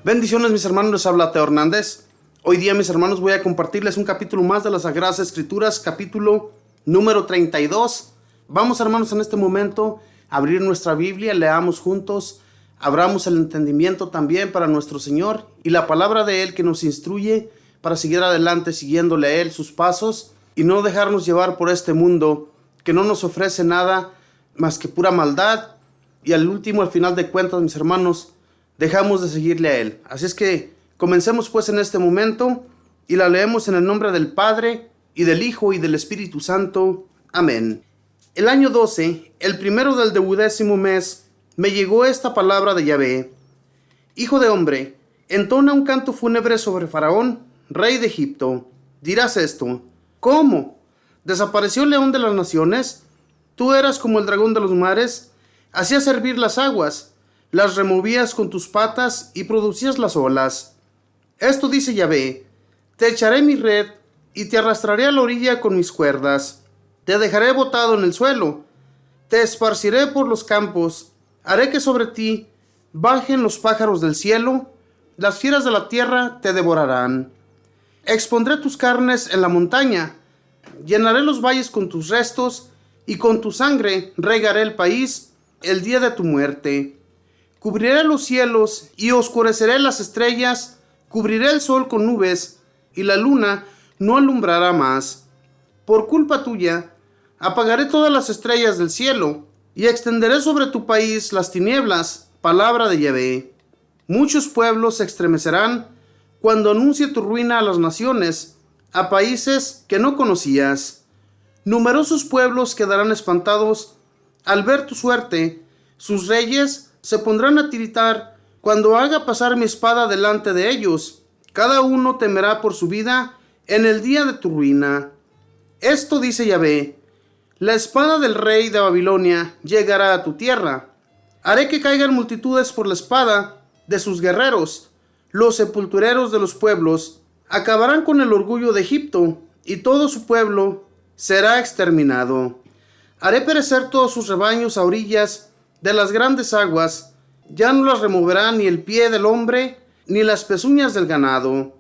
Bendiciones, mis hermanos, les habla Teo Hernández. Hoy día, mis hermanos, voy a compartirles un capítulo más de las Sagradas Escrituras, capítulo número 32. Vamos, hermanos, en este momento a abrir nuestra Biblia, leamos juntos, abramos el entendimiento también para nuestro Señor y la palabra de Él que nos instruye para seguir adelante siguiéndole a Él sus pasos y no dejarnos llevar por este mundo que no nos ofrece nada más que pura maldad y al final de cuentas, mis hermanos, dejamos de seguirle a Él. Así es que comencemos pues en este momento y la leemos en el nombre del Padre y del Hijo y del Espíritu Santo. Amén. El año 12, el primero del 12º mes, me llegó esta palabra de Yahvé. Hijo de hombre, entona un canto fúnebre sobre Faraón, rey de Egipto. Dirás esto: ¿cómo? ¿Desapareció el león de las naciones? Tú eras como el dragón de los mares, hacías hervir las aguas, las removías con tus patas y producías las olas. Esto dice Yahvé: te echaré mi red y te arrastraré a la orilla con mis cuerdas. Te dejaré botado en el suelo, te esparciré por los campos, haré que sobre ti bajen los pájaros del cielo, las fieras de la tierra te devorarán. Expondré tus carnes en la montaña, llenaré los valles con tus restos, y con tu sangre regaré el país el día de tu muerte. Cubriré los cielos y oscureceré las estrellas, cubriré el sol con nubes, y la luna no alumbrará más. Por culpa tuya, apagaré todas las estrellas del cielo, y extenderé sobre tu país las tinieblas. Palabra de Yahvé. Muchos pueblos se estremecerán cuando anuncie tu ruina a las naciones, a países que no conocías. Numerosos pueblos quedarán espantados al ver tu suerte. Sus reyes se pondrán a tiritar cuando haga pasar mi espada delante de ellos. Cada uno temerá por su vida en el día de tu ruina. Esto dice Yahvé: la espada del rey de Babilonia llegará a tu tierra. Haré que caigan multitudes por la espada de sus guerreros. Los sepultureros de los pueblos acabarán con el orgullo de Egipto, y todo su pueblo será exterminado. Haré perecer todos sus rebaños a orillas de las grandes aguas, ya no las removerá ni el pie del hombre, ni las pezuñas del ganado.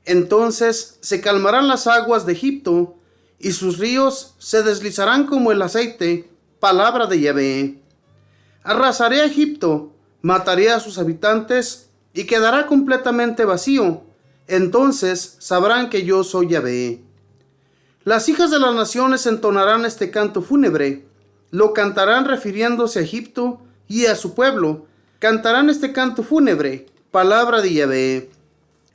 Entonces se calmarán las aguas de Egipto, y sus ríos se deslizarán como el aceite. Palabra de Yahvé. Arrasaré a Egipto, mataré a sus habitantes, y quedará completamente vacío. Entonces sabrán que yo soy Yahvé. Las hijas de las naciones entonarán este canto fúnebre. Lo cantarán refiriéndose a Egipto y a su pueblo. Cantarán este canto fúnebre. Palabra de Yahvé.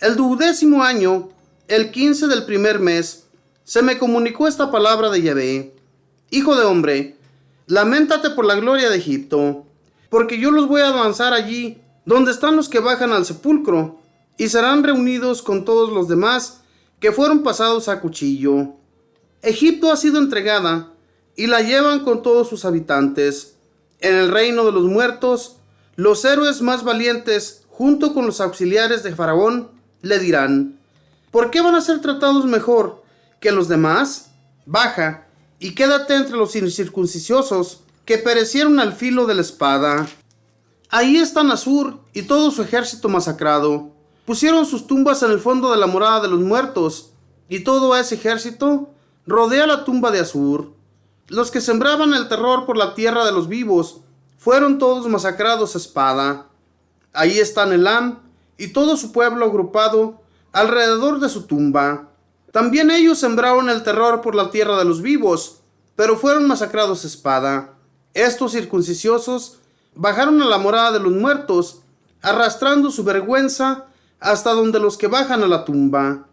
El 12º año, el 15 del primer mes, se me comunicó esta palabra de Yahvé. Hijo de hombre, lamentate por la gloria de Egipto, porque yo los voy a lanzar allí donde están los que bajan al sepulcro, y serán reunidos con todos los demás que fueron pasados a cuchillo. Egipto ha sido entregada, y la llevan con todos sus habitantes. En el reino de los muertos, los héroes más valientes, junto con los auxiliares de Faraón, le dirán: ¿por qué van a ser tratados mejor que los demás? Baja, y quédate entre los incircuncisos, que perecieron al filo de la espada. Ahí están Asur y todo su ejército masacrado. Pusieron sus tumbas en el fondo de la morada de los muertos, y todo ese ejército rodea la tumba de Asur. Los que sembraban el terror por la tierra de los vivos fueron todos masacrados a espada. Ahí están Elam y todo su pueblo agrupado alrededor de su tumba. También ellos sembraron el terror por la tierra de los vivos, pero fueron masacrados a espada. Estos circuncisiosos bajaron a la morada de los muertos, arrastrando su vergüenza hasta donde los que bajan a la tumba.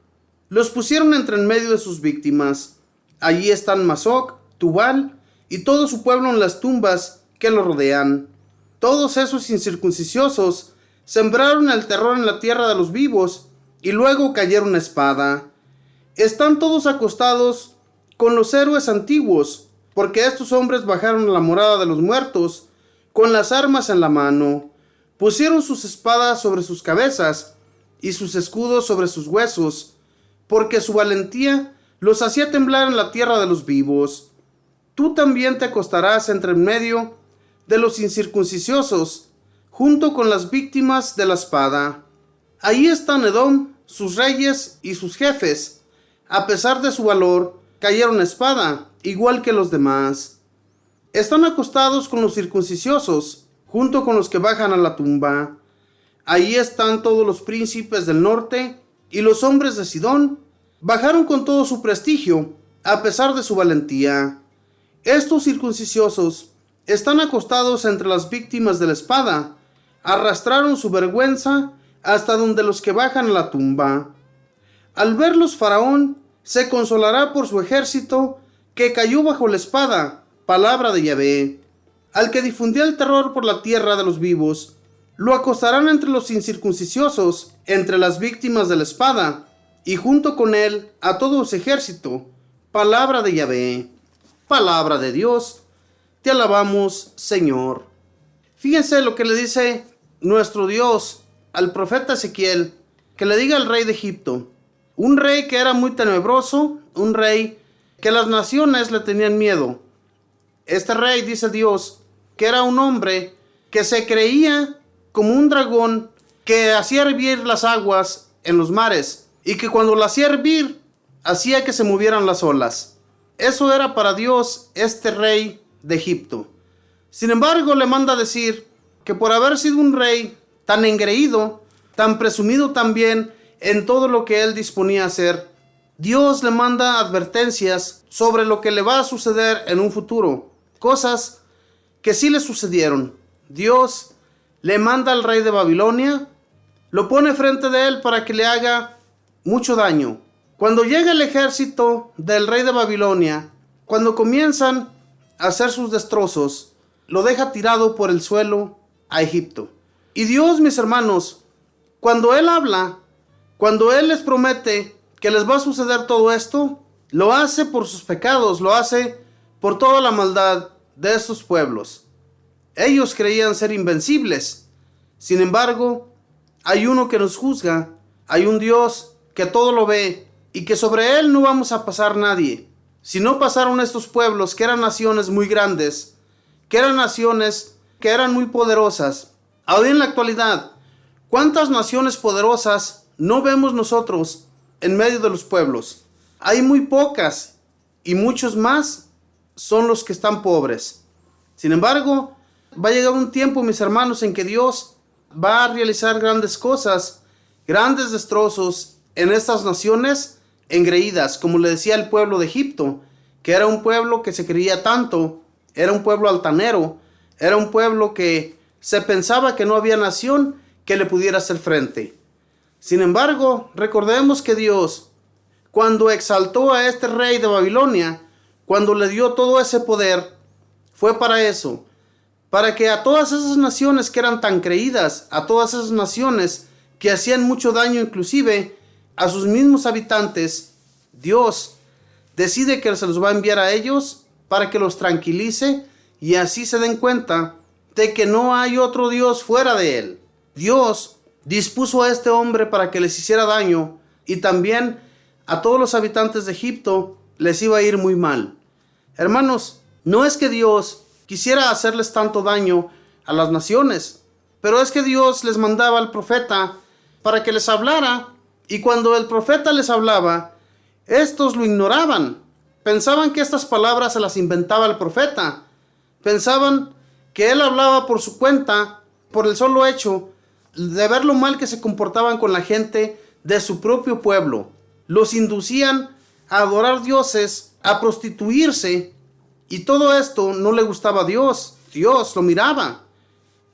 Los pusieron entre en medio de sus víctimas. Allí están Masoc, Tubal y todo su pueblo en las tumbas que lo rodean. Todos esos incircuncisiosos sembraron el terror en la tierra de los vivos y luego cayeron a espada. Están todos acostados con los héroes antiguos, porque estos hombres bajaron a la morada de los muertos con las armas en la mano. Pusieron sus espadas sobre sus cabezas y sus escudos sobre sus huesos, porque su valentía los hacía temblar en la tierra de los vivos. Tú también te acostarás entre en medio de los incircuncisiosos, junto con las víctimas de la espada. Ahí están Edom, sus reyes y sus jefes. A pesar de su valor, cayeron a espada, igual que los demás. Están acostados con los circunciciosos, junto con los que bajan a la tumba. Ahí están todos los príncipes del norte y los hombres de Sidón. Bajaron con todo su prestigio, a pesar de su valentía. Estos circunciciosos están acostados entre las víctimas de la espada. Arrastraron su vergüenza hasta donde los que bajan a la tumba. Al verlos, Faraón se consolará por su ejército que cayó bajo la espada, palabra de Yahvé. Al que difundía el terror por la tierra de los vivos, lo acostarán entre los incircunciosos, entre las víctimas de la espada, y junto con él a todo su ejército, palabra de Yahvé. Palabra de Dios, te alabamos, Señor. Fíjense lo que le dice nuestro Dios al profeta Ezequiel, que le diga al rey de Egipto, un rey que era muy tenebroso, un rey que las naciones le tenían miedo. Este rey, dice Dios, que era un hombre que se creía como un dragón que hacía hervir las aguas en los mares y que cuando las hacía hervir, hacía que se movieran las olas. Eso era para Dios este rey de Egipto. Sin embargo, le manda decir que por haber sido un rey tan engreído, tan presumido también en todo lo que él disponía a hacer, Dios le manda advertencias sobre lo que le va a suceder en un futuro, cosas que sí le sucedieron. Dios le manda al rey de Babilonia, lo pone frente de él para que le haga mucho daño. Cuando llega el ejército del rey de Babilonia, cuando comienzan a hacer sus destrozos, lo deja tirado por el suelo a Egipto. Y Dios, mis hermanos, cuando Él habla, cuando Él les promete que les va a suceder todo esto, lo hace por sus pecados, lo hace por toda la maldad de estos pueblos. Ellos creían ser invencibles. Sin embargo, hay uno que nos juzga, hay un Dios que todo lo ve y que sobre Él no vamos a pasar nadie. Si no pasaron estos pueblos que eran naciones muy grandes, que eran naciones que eran muy poderosas. Ahora en la actualidad, ¿cuántas naciones poderosas no vemos nosotros en medio de los pueblos? Hay muy pocas y muchos más son los que están pobres. Sin embargo, va a llegar un tiempo, mis hermanos, en que Dios va a realizar grandes cosas, grandes destrozos en estas naciones engreídas, como le decía el pueblo de Egipto, que era un pueblo que se creía tanto, era un pueblo altanero, era un pueblo que se pensaba que no había nación que le pudiera hacer frente. Sin embargo, recordemos que Dios, cuando exaltó a este rey de Babilonia, cuando le dio todo ese poder, fue para eso, para que a todas esas naciones que eran tan creídas, a todas esas naciones que hacían mucho daño inclusive a sus mismos habitantes, Dios decide que se los va a enviar a ellos para que los tranquilice y así se den cuenta de que no hay otro Dios fuera de Él. Dios dispuso a este hombre para que les hiciera daño y también a todos los habitantes de Egipto les iba a ir muy mal. Hermanos, no es que Dios quisiera hacerles tanto daño a las naciones, pero es que Dios les mandaba al profeta para que les hablara, y cuando el profeta les hablaba, estos lo ignoraban. Pensaban que estas palabras se las inventaba el profeta. Pensaban que él hablaba por su cuenta, por el solo hecho de ver lo mal que se comportaban con la gente de su propio pueblo. Los inducían a adorar dioses, a prostituirse, y todo esto no le gustaba a Dios. Dios lo miraba,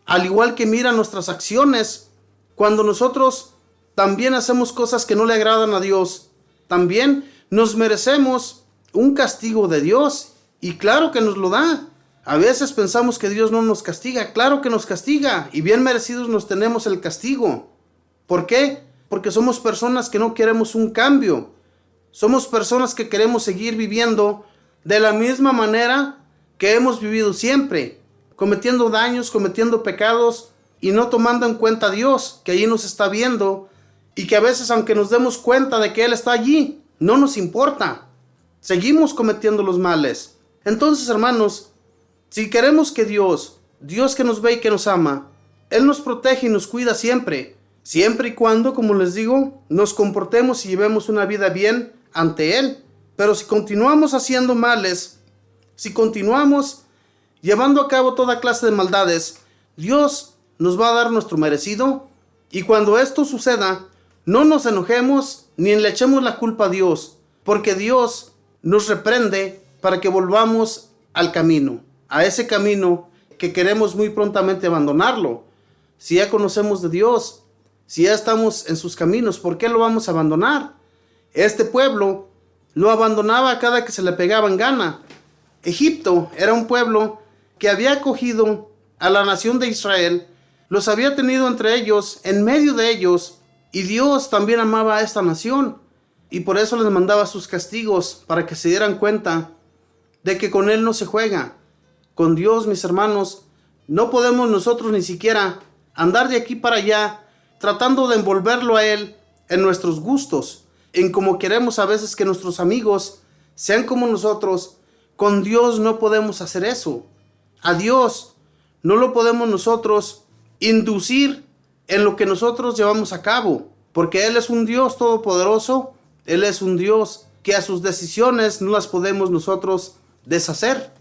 al igual que mira nuestras acciones. Cuando nosotros también hacemos cosas que no le agradan a Dios, también nos merecemos un castigo de Dios, y claro que nos lo da. A veces pensamos que Dios no nos castiga. Claro que nos castiga, y bien merecidos nos tenemos el castigo. ¿Por qué? Porque somos personas que no queremos un cambio. Somos personas que queremos seguir viviendo de la misma manera que hemos vivido siempre, cometiendo daños, cometiendo pecados y no tomando en cuenta a Dios, que allí nos está viendo, y que a veces, aunque nos demos cuenta de que Él está allí, no nos importa. Seguimos cometiendo los males. Entonces, hermanos, si queremos que Dios que nos ve y que nos ama, Él nos protege y nos cuida siempre, siempre y cuando, como les digo, nos comportemos y llevemos una vida bien ante Él. Pero si continuamos haciendo males, si continuamos llevando a cabo toda clase de maldades, Dios nos va a dar nuestro merecido. Y cuando esto suceda, no nos enojemos ni le echemos la culpa a Dios, porque Dios nos reprende para que volvamos al camino, a ese camino que queremos muy prontamente abandonarlo. Si ya conocemos de Dios, si ya estamos en sus caminos, ¿por qué lo vamos a abandonar? Este pueblo lo abandonaba cada que se le pegaba en gana. Egipto era un pueblo que había acogido a la nación de Israel, los había tenido entre ellos, en medio de ellos, y Dios también amaba a esta nación, y por eso les mandaba sus castigos, para que se dieran cuenta de que con Él no se juega. Con Dios, mis hermanos, no podemos nosotros ni siquiera andar de aquí para allá, tratando de envolverlo a Él en nuestros gustos, en como queremos a veces que nuestros amigos sean como nosotros. Con Dios no podemos hacer eso. A Dios no lo podemos nosotros inducir en lo que nosotros llevamos a cabo, porque Él es un Dios todopoderoso. Él es un Dios que a sus decisiones no las podemos nosotros deshacer,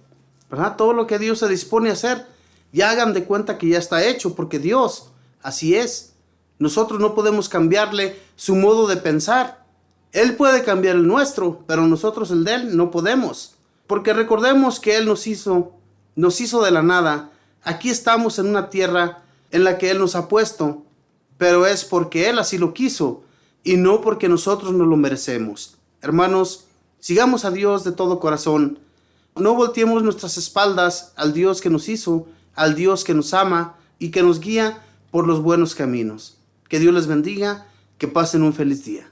¿verdad? Todo lo que Dios se dispone a hacer, ya hagan de cuenta que ya está hecho, porque Dios así es. Nosotros no podemos cambiarle su modo de pensar. Él puede cambiar el nuestro, pero nosotros el de Él no podemos, porque recordemos que Él nos hizo de la nada. Aquí estamos en una tierra en la que Él nos ha puesto, pero es porque Él así lo quiso y no porque nosotros no lo merecemos. Hermanos, sigamos a Dios de todo corazón. No volteemos nuestras espaldas al Dios que nos hizo, al Dios que nos ama y que nos guía por los buenos caminos. Que Dios les bendiga, que pasen un feliz día.